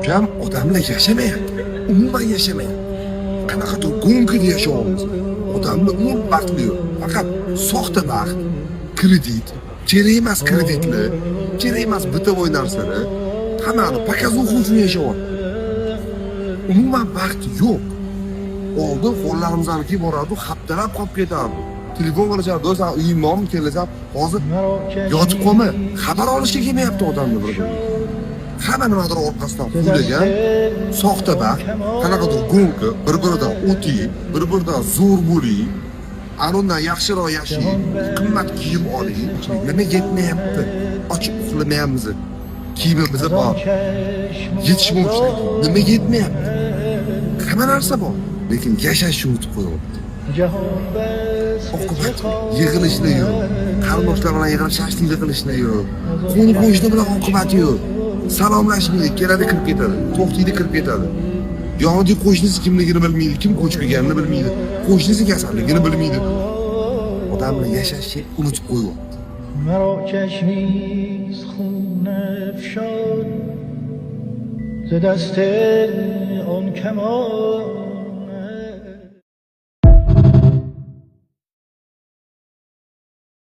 Ham odamlar yashamayapti. Umuman yashamayapti. Qanaqadir go'ngida yashayapmiz. Odamlar umuman baxtli yo'q. Faqat soxta baxt, kredit, kerak emas kreditlar, kerak emas bitovoy narsalar, hammani pokazuh uchun yashayapti. Umuman baxt yo'q. Oldin qo'llarimizdan kiyib boradi, haftalab qolib ketadi. Telefon qilishadi, "Do'stam, uying bormi? Kelasam." Hozir yotib qolma. Xabar olishga kelmayapti odamlar bir-biriga. Hamma nimadir orqasidan pulagan, soxta baxt, qanaqadir go'nki, bir-biridan o'tiy, bir-biridan zo'r bo'ling, anundan yaxshiroq yashang, qimmat kiyim oling. Nima yetmayapti? Ochib uxlamayapmiz. Kiyimimiz bor. Yetishmovchi. Nima yetmayapti? Hamma narsa bor, lekin yashashni unutib qo'yapti. Oqibat yig'ilishlar yo'q. Qarindoshlar bilan yig'ilib shashlik qilishlar yo'q. Qo'ni-qo'shni bilan oqibat yo'q. Salomlashmaydi, keladi kirib ketadi, to'xtaydi kirib ketadi. Yonidagi qo'shnisi kimligini bilmaydi, kim ko'chib kelganini bilmaydi, qo'shnisi kasalligini bilmaydi. Odamlar yashashni unutib qo'yapti. مراکش نیز خون افشان ز دست آن کمان